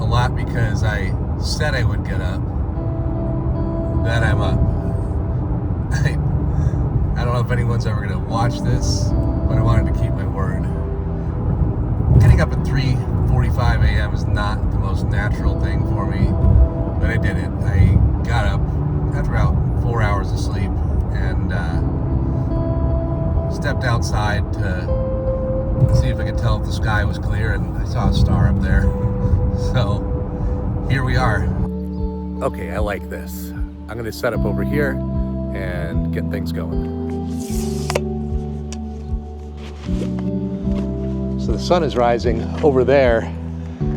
lot because I said I would get up. Then I'm up. I don't know if anyone's ever going to watch this, but I wanted to keep my word. Getting up at 3:45 a.m. is not the most natural thing for me, but I did it. I got up after about 4 hours of sleep and stepped outside to see if I could tell if the sky was clear, and I saw a star up there. So here we are. Okay, I like this. I'm going to set up over here and get things going. So the sun is rising over there.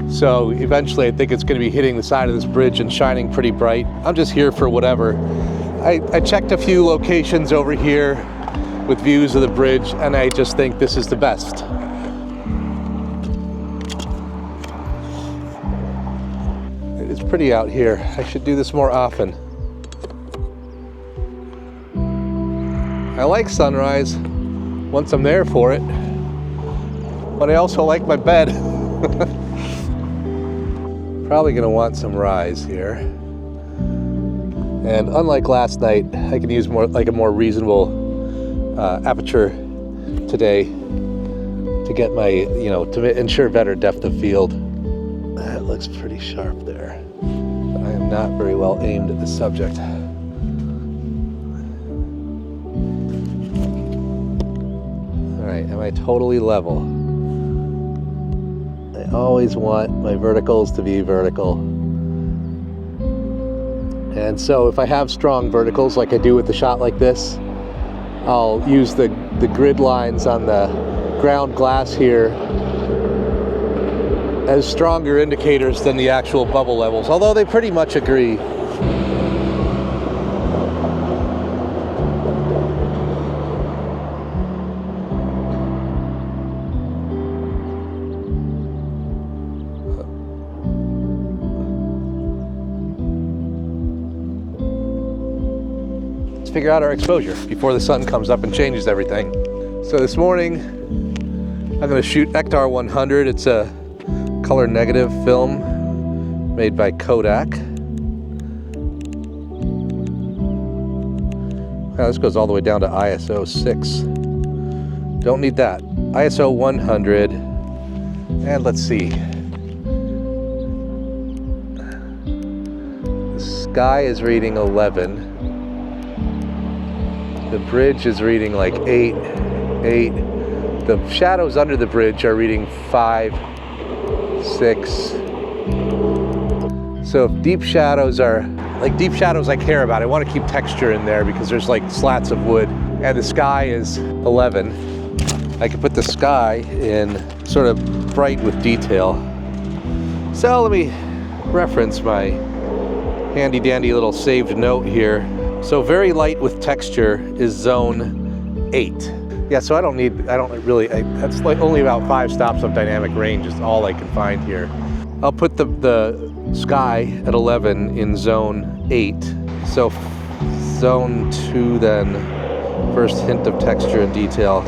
So eventually I think it's going to be hitting the side of this bridge and shining pretty bright. I'm just here for whatever. I checked a few locations over here with views of the bridge, and I just think this is the best. It is pretty out here. I should do this more often. I like sunrise once I'm there for it, but I also like my bed. Probably gonna want some rise here. And unlike last night, I can use a more reasonable aperture today to get my, to ensure better depth of field. That looks pretty sharp there. But I am not very well aimed at the subject. All right, am I totally level? I always want my verticals to be vertical. And so if I have strong verticals like I do with the shot like this, I'll use the grid lines on the ground glass here as stronger indicators than the actual bubble levels, although they pretty much agree. Figure out our exposure before the sun comes up and changes everything. So this morning I'm going to shoot Ektar 100. It's a color negative film made by Kodak. Now this goes all the way down to ISO 6. Don't need that. ISO 100, and let's see. The sky is reading 11. The bridge is reading like 8. The shadows under the bridge are reading 5, 6. So if deep shadows are, deep shadows I care about. I want to keep texture in there because there's like slats of wood. And the sky is 11. I can put the sky in sort of bright with detail. So let me reference my handy dandy little saved note here. So very light with texture is zone 8. Yeah, so that's like only about 5 stops of dynamic range is all I can find here. I'll put the sky at 11 in zone 8. So zone 2 then, first hint of texture and detail.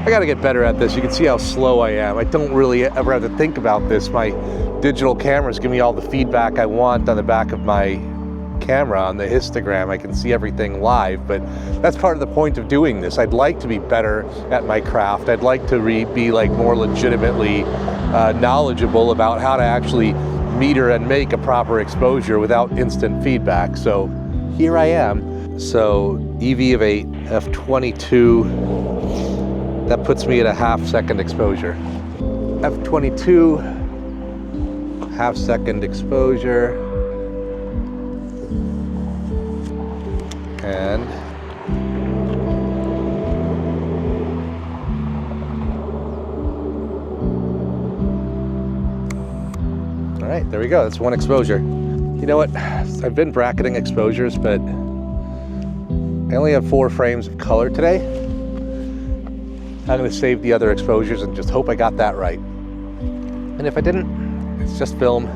I gotta get better at this. You can see how slow I am. I don't really ever have to think about this. My digital cameras give me all the feedback I want on the back of my camera on the histogram. I can see everything live, but that's part of the point of doing this. I'd like to be better at my craft. I'd like to be like more legitimately knowledgeable about how to actually meter and make a proper exposure without instant feedback. So here I am. So EV of 8, f22, that puts me at a half-second exposure. f22, half-second exposure. And all right, there we go. That's one exposure. You know what? I've been bracketing exposures, but I only have 4 frames of color today. I'm going to save the other exposures and just hope I got that right. And if I didn't, it's just film,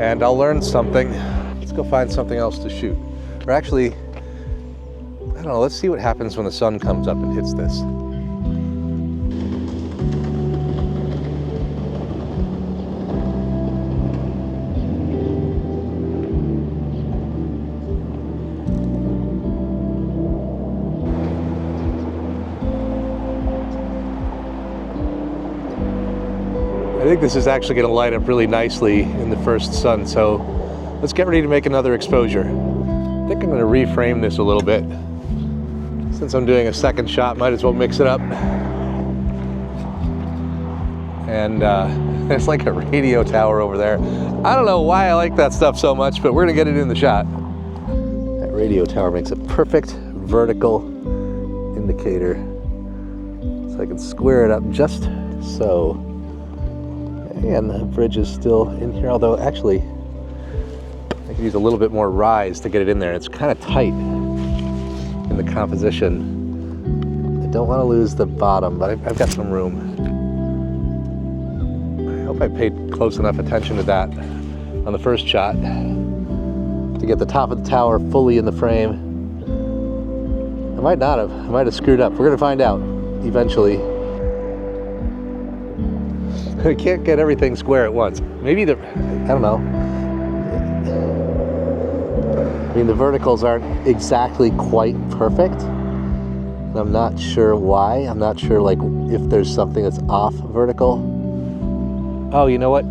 and I'll learn something. Let's go find something else to shoot. Or actually, I don't know, let's see what happens when the sun comes up and hits this. I think this is actually going to light up really nicely in the first sun, so let's get ready to make another exposure. I think I'm going to reframe this a little bit. Since I'm doing a second shot, might as well mix it up. And it's like a radio tower over there. I don't know why I like that stuff so much, but we're going to get it in the shot. That radio tower makes a perfect vertical indicator. So I can square it up just so. And the bridge is still in here, although actually I can use a little bit more rise to get it in there. It's kind of tight in the composition. I don't want to lose the bottom, but I've got some room. I hope I paid close enough attention to that on the first shot to get the top of the tower fully in the frame. I might not have. I might have screwed up. We're going to find out eventually. I can't get everything square at once. Maybe I don't know. I mean, the verticals aren't exactly quite perfect. And I'm not sure why. I'm not sure like if there's something that's off vertical. Oh, you know what?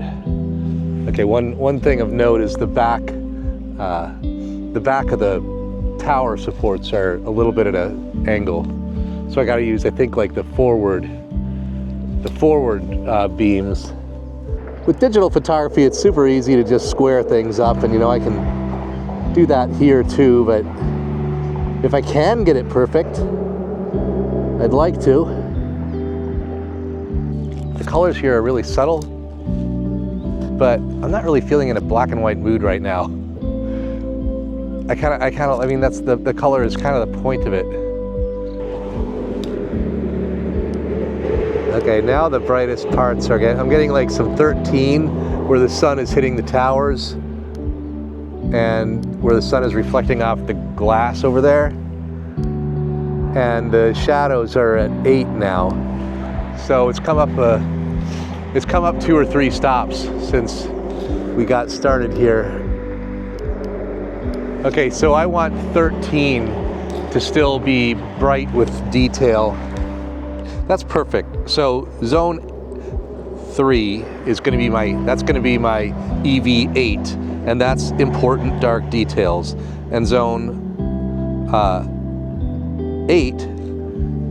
Okay, one thing of note is the back of the tower supports are a little bit at an angle. So I got to use, I think, like the forward beams. With digital photography, it's super easy to just square things up, and you know, I can do that here too, but if I can get it perfect, I'd like to. The colors here are really subtle, but I'm not really feeling in a black and white mood right now. I mean, that's the color is kind of the point of it. Okay, now the brightest parts are I'm getting like some 13 where the sun is hitting the towers and where the sun is reflecting off the glass over there. And the shadows are at 8 now. So it's come up 2 or 3 stops since we got started here. Okay, so I want 13 to still be bright with detail. That's perfect. So zone 3 is going to be my EV8, and that's important dark details. And zone 8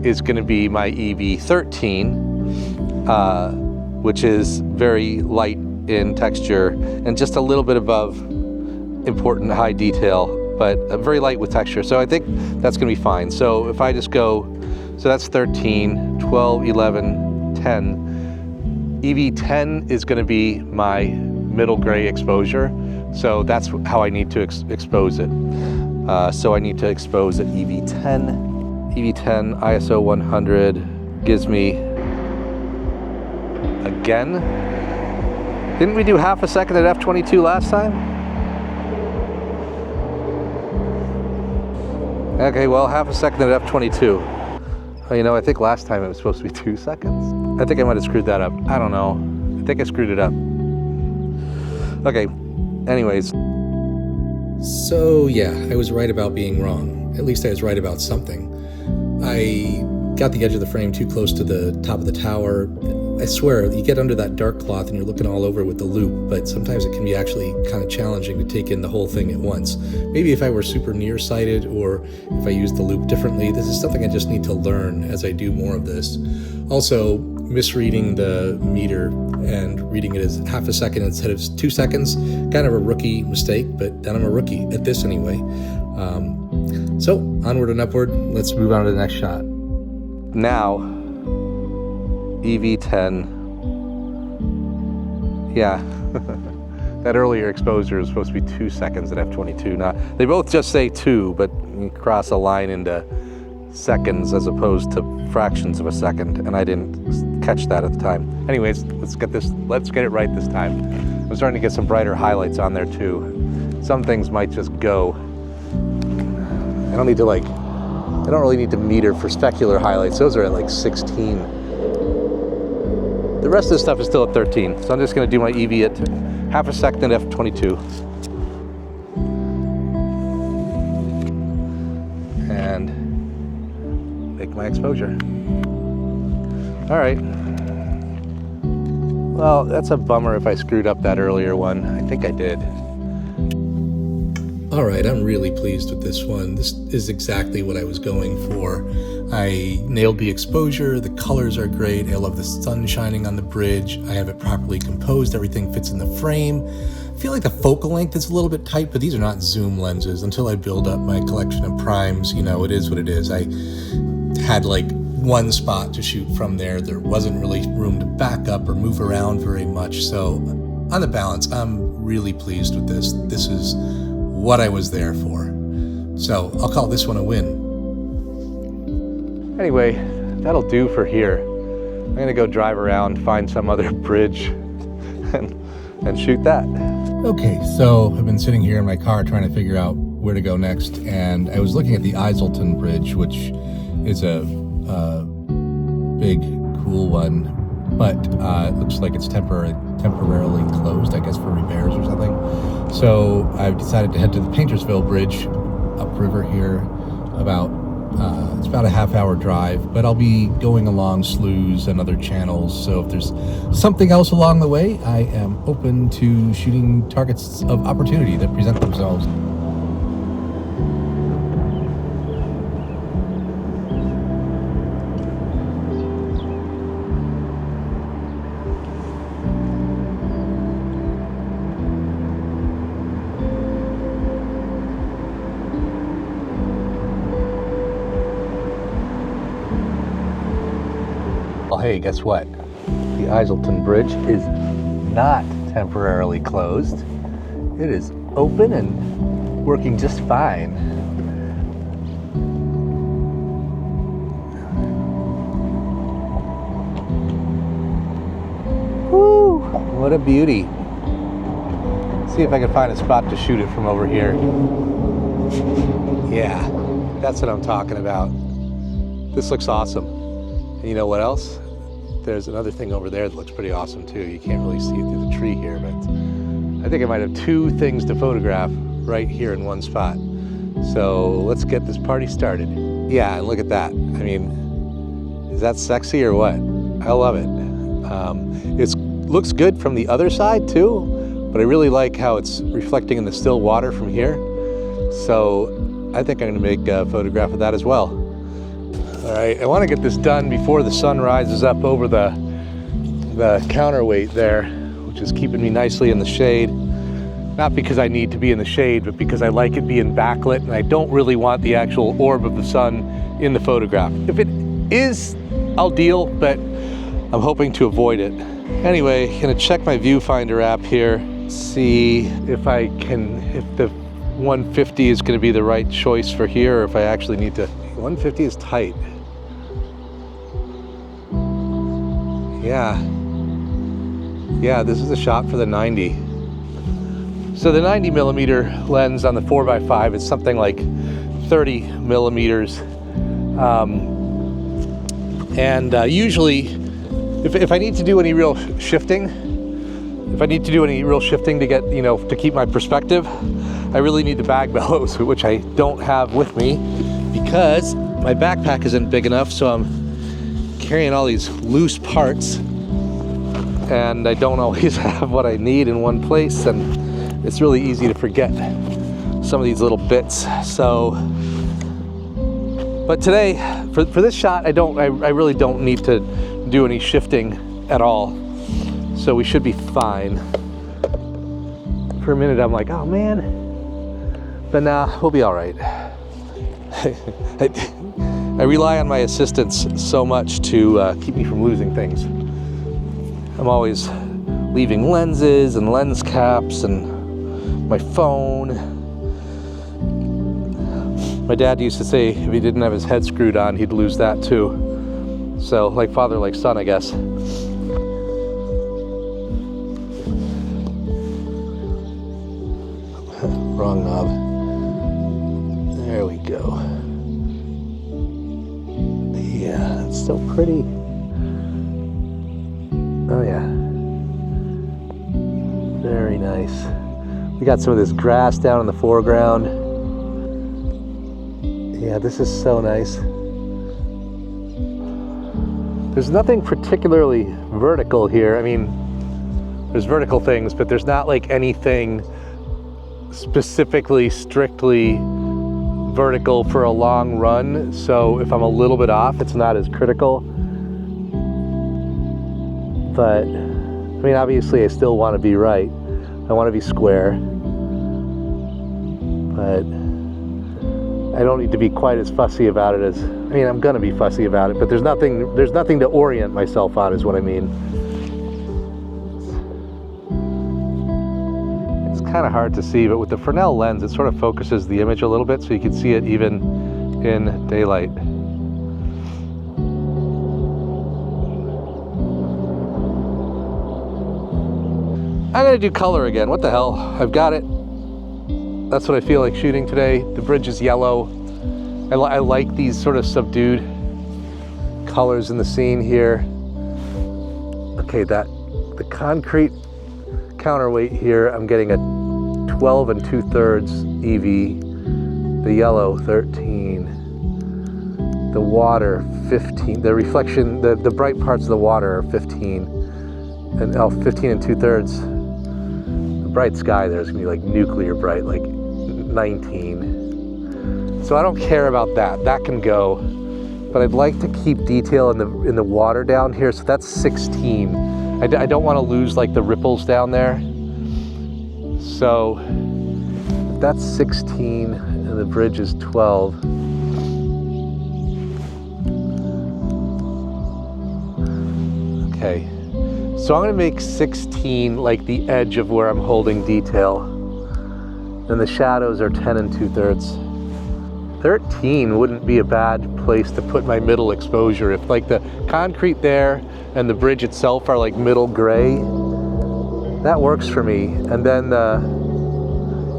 is going to be my EV13, which is very light in texture and just a little bit above important high detail, but very light with texture. So I think that's going to be fine. So if I just go, so that's 13, 12, 11, 10. EV10 is going to be my middle gray exposure. So that's how I need to expose it. So I need to expose at EV10. EV10 ISO 100 gives me, again, didn't we do half a second at f22 last time? Okay, well, half a second at f22. Oh, you know, I think last time it was supposed to be 2 seconds. I think I might have screwed that up. I don't know. I think I screwed it up. Okay, anyways. So yeah, I was right about being wrong. At least I was right about something. I got the edge of the frame too close to the top of the tower. I swear, you get under that dark cloth and you're looking all over with the loop, but sometimes it can be actually kind of challenging to take in the whole thing at once. Maybe if I were super nearsighted or if I used the loop differently, this is something I just need to learn as I do more of this. Also, misreading the meter and reading it as half a second instead of 2 seconds, kind of a rookie mistake, but then I'm a rookie at this anyway. So onward and upward, let's move on to the next shot. Now, EV10, yeah, that earlier exposure is supposed to be 2 seconds at f22. Now, they both just say 2, but you cross a line into seconds as opposed to fractions of a second, and I didn't catch that at the time. Anyways, let's get it right this time. I'm starting to get some brighter highlights on there too. Some things might just go. I don't really need to meter for specular highlights. Those are at like 16. The rest of this stuff is still at 13. So I'm just gonna do my EV at half a second at f22. And make my exposure. All right. Well, that's a bummer if I screwed up that earlier one. I think I did. All right, I'm really pleased with this one. This is exactly what I was going for. I nailed the exposure, the colors are great, I love the sun shining on the bridge, I have it properly composed, everything fits in the frame. I feel like the focal length is a little bit tight, but these are not zoom lenses. Until I build up my collection of primes, you know, it is what it is. I had like one spot to shoot from there. There wasn't really room to back up or move around very much. So on the balance, I'm really pleased with this. This is what I was there for. So I'll call this one a win. Anyway, that'll do for here. I'm gonna go drive around, find some other bridge and shoot that. Okay, so I've been sitting here in my car trying to figure out where to go next, and I was looking at the Iselton Bridge, which is a big, cool one, but it looks like it's temporarily closed, I guess for repairs or something. So I've decided to head to the Paintersville Bridge upriver here. It's about a half-hour drive, but I'll be going along sloughs and other channels, so if there's something else along the way, I am open to shooting targets of opportunity that present themselves. Well, hey, guess what? The Iselton Bridge is not temporarily closed. It is open and working just fine. Woo! What a beauty. See if I can find a spot to shoot it from over here. Yeah, that's what I'm talking about. This looks awesome. And you know what else? There's another thing over there that looks pretty awesome too. You can't really see it through the tree here, but I think I might have two things to photograph right here in one spot. So let's get this party started. Yeah, and look at that. I mean, is that sexy or what? I love it. It looks good from the other side too, but I really like how it's reflecting in the still water from here. So I think I'm gonna make a photograph of that as well. All right, I want to get this done before the sun rises up over the counterweight there, which is keeping me nicely in the shade. Not because I need to be in the shade, but because I like it being backlit and I don't really want the actual orb of the sun in the photograph. If it is, I'll deal, but I'm hoping to avoid it. Anyway, gonna check my viewfinder app here, see if the 150 is gonna be the right choice for here, or if I actually need to. 150 is tight. Yeah, this is a shot for the 90. So the 90 millimeter lens on the 4x5 is something like 30 millimeters. Usually, if I need to do any real shifting, to get, to keep my perspective, I really need the bag bellows, which I don't have with me because my backpack isn't big enough, so I'm carrying all these loose parts and I don't always have what I need in one place, and it's really easy to forget some of these little bits. So, but today, for this shot, I really don't need to do any shifting at all, so we should be fine. For a minute I'm like, oh man, but nah, we'll be all right. I rely on my assistants so much to keep me from losing things. I'm always leaving lenses and lens caps and my phone. My dad used to say if he didn't have his head screwed on, he'd lose that too. So, like father, like son, I guess. Wrong knob. There we go. Yeah, it's so pretty. Oh yeah. Very nice. We got some of this grass down in the foreground. Yeah, this is so nice. There's nothing particularly vertical here. I mean, There's vertical things, but there's not like anything specifically, strictly vertical for a long run. So if I'm a little bit off, it's not as critical. But, I mean, obviously I still want to be right. I want to be square. But I don't need to be quite as fussy about it as, I mean, I'm gonna be fussy about it, but there's nothing to orient myself on, is what I mean. It's kind of hard to see, but with the Fresnel lens, it sort of focuses the image a little bit, so you can see it even in daylight. I'm gonna do color again. What the hell? I've got it. That's what I feel like shooting today. The bridge is yellow. I like these sort of subdued colors in the scene here. Okay, the concrete counterweight here, I'm getting a 12 2/3 EV. The yellow, 13. The water, 15. The reflection, the bright parts of the water are 15. And 15 2/3. The bright sky there is gonna be like nuclear bright, like 19. So I don't care about that. That can go. But I'd like to keep detail in the water down here. So that's 16. I don't want to lose like the ripples down there. So if that's 16 and the bridge is 12. Okay. So I'm going to make 16 like the edge of where I'm holding detail. And the shadows are 10 2/3. 13 wouldn't be a bad place to put my middle exposure. If like the concrete there and the bridge itself are like middle gray, that works for me. And then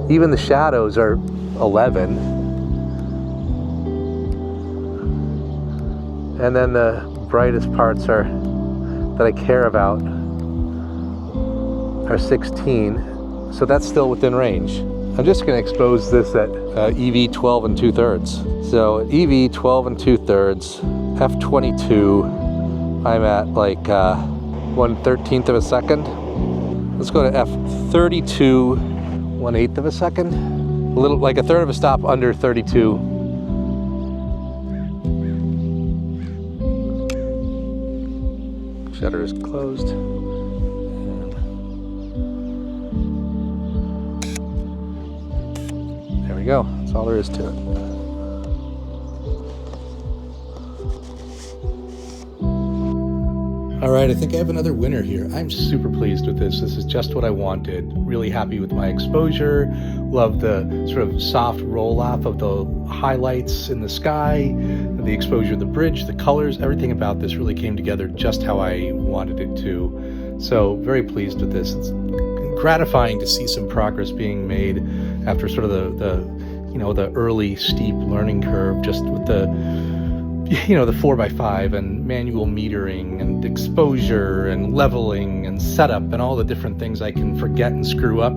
even the shadows are 11. And then the brightest parts are that I care about are 16. So that's still within range. I'm just going to expose this at EV 12 2/3. So at EV 12 2/3, f22, I'm at like 1/13 of a second. Let's go to f32, 1/8 of a second. A little, like a third of a stop under 32. Shutter is closed. There we go. That's all there is to it. All right, I think I have another winner here. I'm super pleased with this. This is just what I wanted. Really happy with my exposure. Love the sort of soft roll off of the highlights in the sky, the exposure of the bridge, the colors, everything about this really came together just how I wanted it to. So very pleased with this. It's gratifying to see some progress being made after sort of the early steep learning curve, just with the 4x5 and manual metering and exposure and leveling and setup and all the different things I can forget and screw up.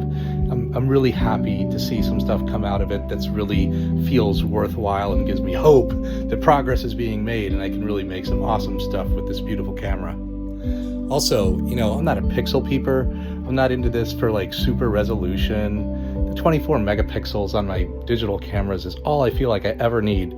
I'm really happy to see some stuff come out of it that's really feels worthwhile and gives me hope that progress is being made and I can really make some awesome stuff with this beautiful camera. Also, I'm not a pixel peeper. I'm not into this for like super resolution. The 24 megapixels on my digital cameras is all I feel like I ever need.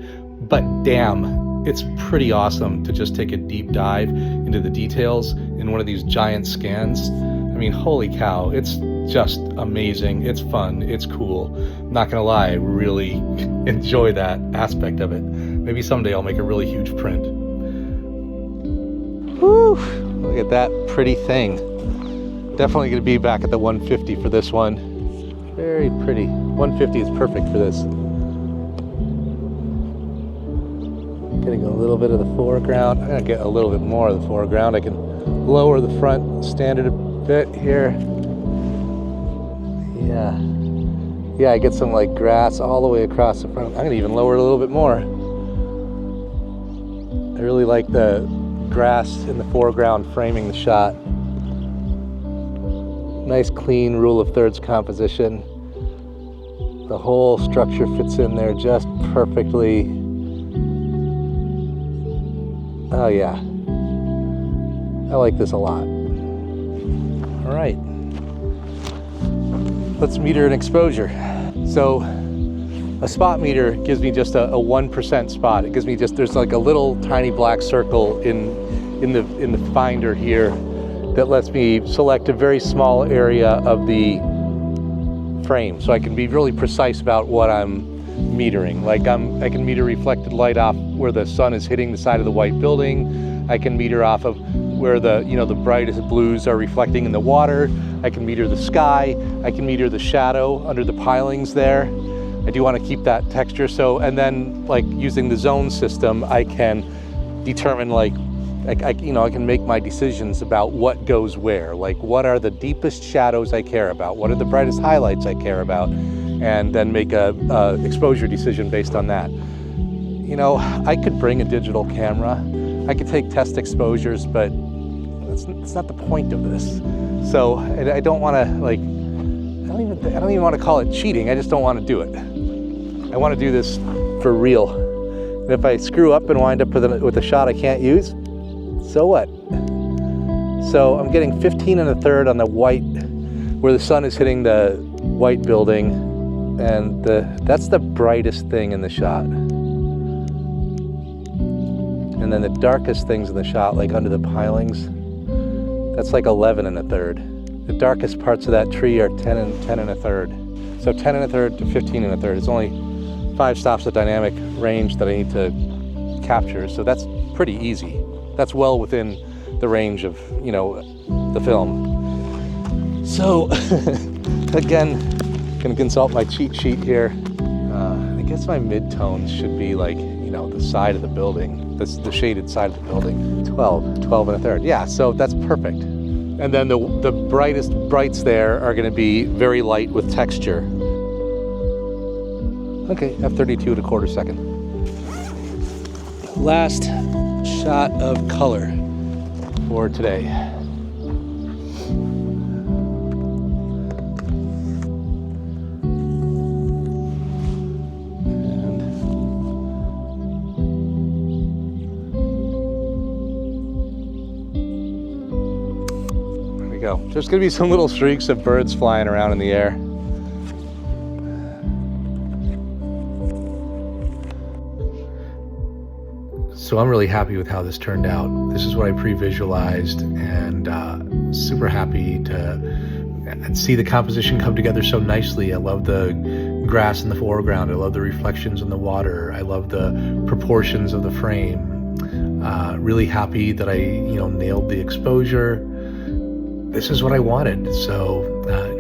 But damn, it's pretty awesome to just take a deep dive into the details in one of these giant scans. I mean, holy cow, it's just amazing. It's fun. It's cool. I'm not gonna lie, I really enjoy that aspect of it. Maybe someday I'll make a really huge print. Whew, look at that pretty thing. Definitely gonna be back at the 150 for this one. Very pretty. 150 is perfect for this. Getting a little bit of the foreground. I'm gonna get a little bit more of the foreground. I can lower the front standard a bit here. Yeah, I get some like grass all the way across the front. I'm gonna even lower it a little bit more. I really like the grass in the foreground framing the shot. Nice clean rule of thirds composition. The whole structure fits in there just perfectly. Oh yeah, I like this a lot. All right, let's meter an exposure. So a spot meter gives me just a 1% spot. It gives me just, there's like a little tiny black circle in the finder here that lets me select a very small area of the frame, so I can be really precise about what I'm metering. Like I can meter reflected light off where the sun is hitting the side of the white building. I can meter off of where the brightest blues are reflecting in the water. I can meter the sky. I can meter the shadow under the pilings there. I do want to keep that texture. So, and then like using the zone system, I can determine like, I can make my decisions about what goes where. Like what are the deepest shadows I care about? What are the brightest highlights I care about? And then make a exposure decision based on that. You know, I could bring a digital camera. I could take test exposures, but it's not the point of this. So I don't want to like, I don't even want to call it cheating. I just don't want to do it. I want to do this for real. And if I screw up and wind up with a shot I can't use, so what? So I'm getting 15 1/3 on the white, where the sun is hitting the white building, and that's the brightest thing in the shot. And then the darkest things in the shot, like under the pilings, that's like 11 1/3. The darkest parts of that tree are 10 1/3. So 10 1/3 to 15 1/3. It's only 5 stops of dynamic range that I need to capture. So that's pretty easy. That's well within the range of, the film. So again, gonna consult my cheat sheet here. I guess my midtones should be like, the side of the building, the shaded side of the building. 12 1/3. Yeah, so that's perfect. And then the brightest brights there are gonna be very light with texture. Okay, f32 at 1/4 second. Last shot of color for today. Go. There's going to be some little streaks of birds flying around in the air. So I'm really happy with how this turned out. This is what I pre-visualized, and super happy to see the composition come together so nicely. I love the grass in the foreground. I love the reflections in the water. I love the proportions of the frame. Really happy that I, nailed the exposure. This is what I wanted, so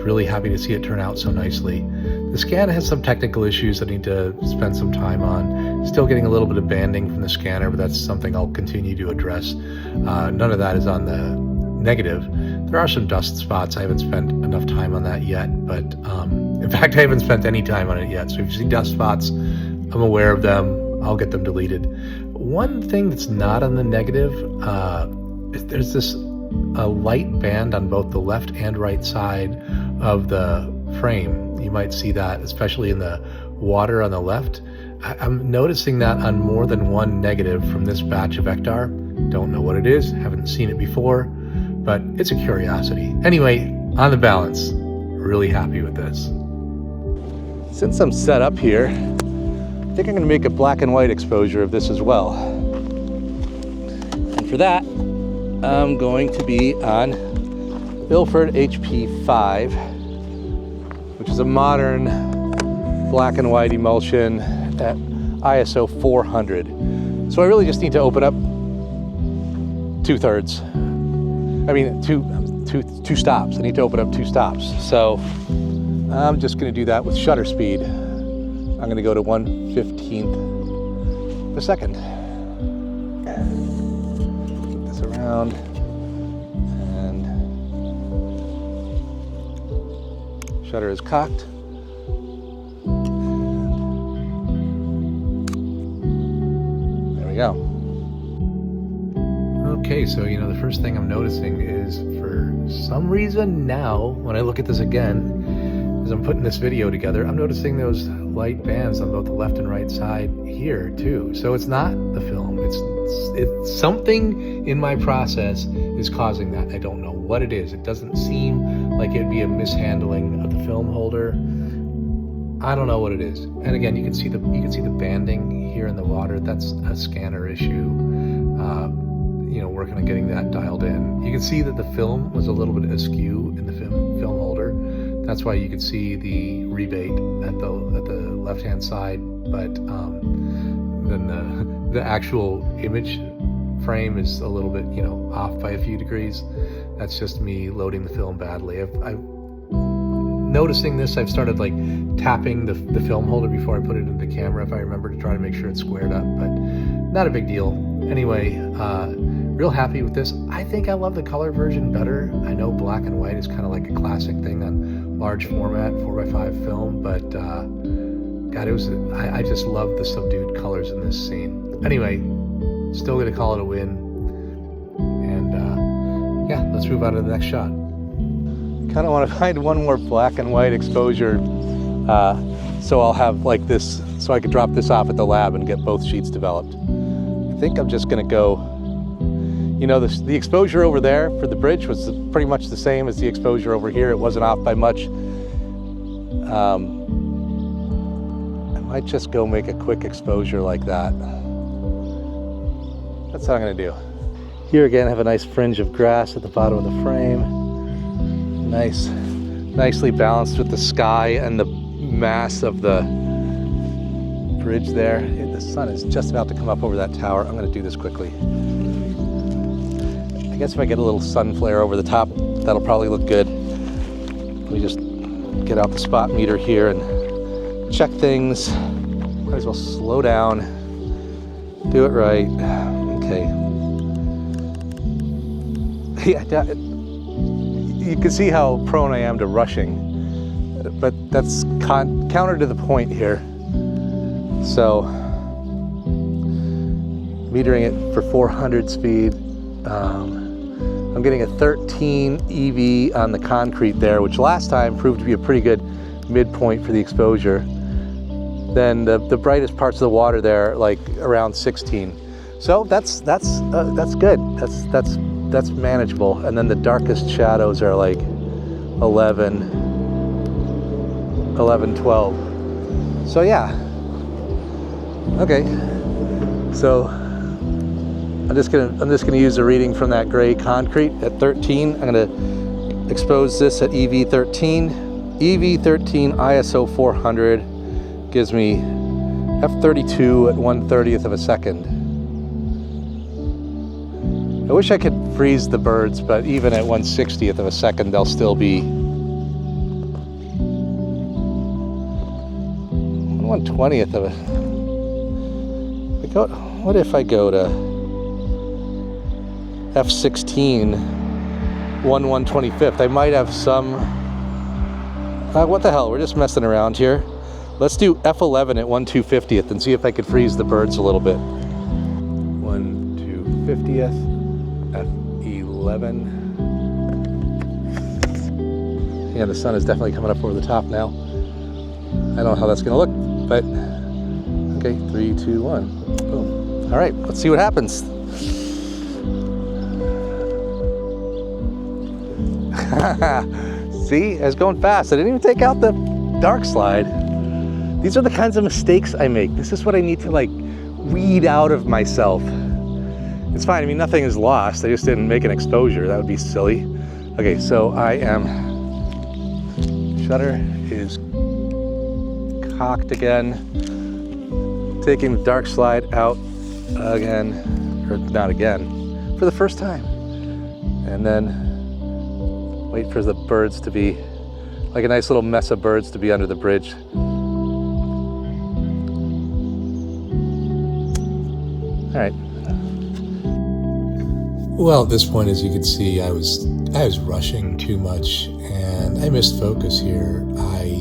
really happy to see it turn out so nicely. The scan has some technical issues that I need to spend some time on. Still getting a little bit of banding from the scanner, but that's something I'll continue to address. None of that is on the negative. There are some dust spots. I haven't spent enough time on that yet, but in fact, I haven't spent any time on it yet. So if you see dust spots, I'm aware of them. I'll get them deleted. One thing that's not on the negative, there's this a light band on both the left and right side of the frame. You might see that, especially in the water on the left. I'm noticing that on more than one negative from this batch of Vector. Don't know what it is, haven't seen it before, but it's a curiosity. Anyway, on the balance, really happy with this. Since I'm set up here, I think I'm going to make a black and white exposure of this as well. And for that, I'm going to be on Ilford HP5, which is a modern black and white emulsion at ISO 400. So I really just need to open up 2/3. I mean, two stops. I need to open up 2 stops. So I'm just going to do that with shutter speed. I'm going to go to 1/15th of a second. Around, and shutter is cocked. There we go. Okay, so the first thing I'm noticing is, for some reason now, when I look at this again, as I'm putting this video together, I'm noticing those light bands on both the left and right side here too. So it's not the film, it's something in my process is causing that. I don't know what it is. It doesn't seem like it'd be a mishandling of the film holder. I don't know what it is. And again, you can see the banding here in the water. That's a scanner issue. Working on getting that dialed in. You can see that the film was a little bit askew in the film holder. That's why you could see the rebate at the left-hand side, but then the actual image frame is a little bit, off by a few degrees. That's just me loading the film badly. I've noticing this, I've started like tapping the film holder before I put it into the camera, if I remember, to try to make sure it's squared up, but not a big deal. Anyway, real happy with this. I think I love the color version better. I know black and white is kind of like a classic thing on large format 4x5 film, but God, I just love the subdued colors in this scene. Anyway, still gonna call it a win. And yeah, let's move on to the next shot. Kind of want to find one more black and white exposure, so I'll have like this, so I could drop this off at the lab and get both sheets developed. I think I'm just gonna go, the exposure over there for the bridge was pretty much the same as the exposure over here. It wasn't off by much. I might just go make a quick exposure like that. That's what I'm gonna do. Here again, I have a nice fringe of grass at the bottom of the frame. Nicely balanced with the sky and the mass of the bridge there. The sun is just about to come up over that tower. I'm gonna do this quickly. I guess if I get a little sun flare over the top, that'll probably look good. Let me just get out the spot meter here and check things. Might as well slow down, do it right. Okay. Yeah, you can see how prone I am to rushing, but that's counter to the point here. So, metering it for 400 speed. I'm getting a 13 EV on the concrete there, which last time proved to be a pretty good midpoint for the exposure. Then the brightest parts of the water there, like around 16. So that's good. That's manageable. And then the darkest shadows are like 11, 12. So yeah. Okay. So I'm just gonna use a reading from that gray concrete at 13. I'm gonna expose this at EV13. EV13 ISO 400 gives me f32 at 1/30th of a second. I wish I could freeze the birds, but even at 1/60th of a second, they'll still be 1/20th of a. What if I go to f16, 1/125th? I might have some. What the hell? We're just messing around here. Let's do f11 at 1/250th and see if I could freeze the birds a little bit. 1/250th. F11. Yeah, the sun is definitely coming up over the top now. I don't know how that's gonna look, but okay, 3, 2, 1. Boom. All right, let's see what happens. See, I was going fast. I didn't even take out the dark slide. These are the kinds of mistakes I make. This is what I need to like weed out of myself. It's fine, I mean, nothing is lost. I just didn't make an exposure. That would be silly. Okay, so shutter is cocked again. Taking the dark slide out again, or not again, for the first time. And then wait for the birds to be, like a nice little mess of birds to be under the bridge. All right. Well, at this point, as you can see, I was rushing too much, and I missed focus here. I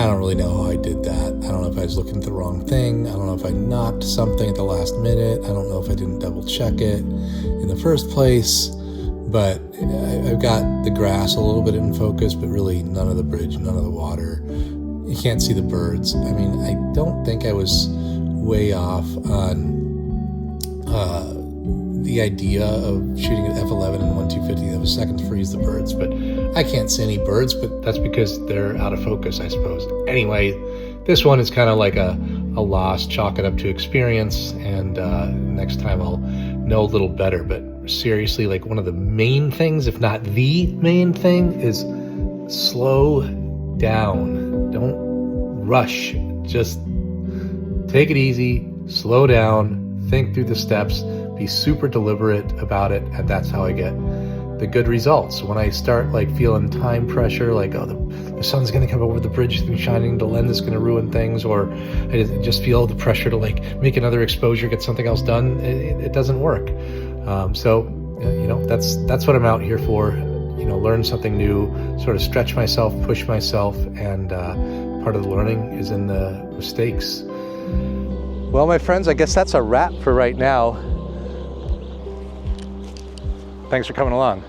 don't really know how I did that. I don't know if I was looking at the wrong thing. I don't know if I knocked something at the last minute. I don't know if I didn't double check it in the first place. but I've got the grass a little bit in focus, but really none of the bridge, none of the water. You can't see the birds. I mean, I don't think I was way off on the idea of shooting at f11 and 1/250 of a second to freeze the birds, but I can't see any birds, but that's because they're out of focus, I suppose. Anyway, this one is kind of like a loss, chalk it up to experience, and next time I'll know a little better. But seriously, like one of the main things, if not the main thing, is slow down. Don't rush. Just take it easy, slow down, think through the steps, be super deliberate about it, and that's how I get the good results. When I start like feeling time pressure, like, oh, the sun's gonna come over the bridge, it's shining, the lens is gonna ruin things, or I just feel the pressure to like make another exposure, get something else done, it doesn't work. So that's what I'm out here for. Learn something new, sort of stretch myself, push myself, and part of the learning is in the mistakes. Well, my friends, I guess that's a wrap for right now. Thanks for coming along.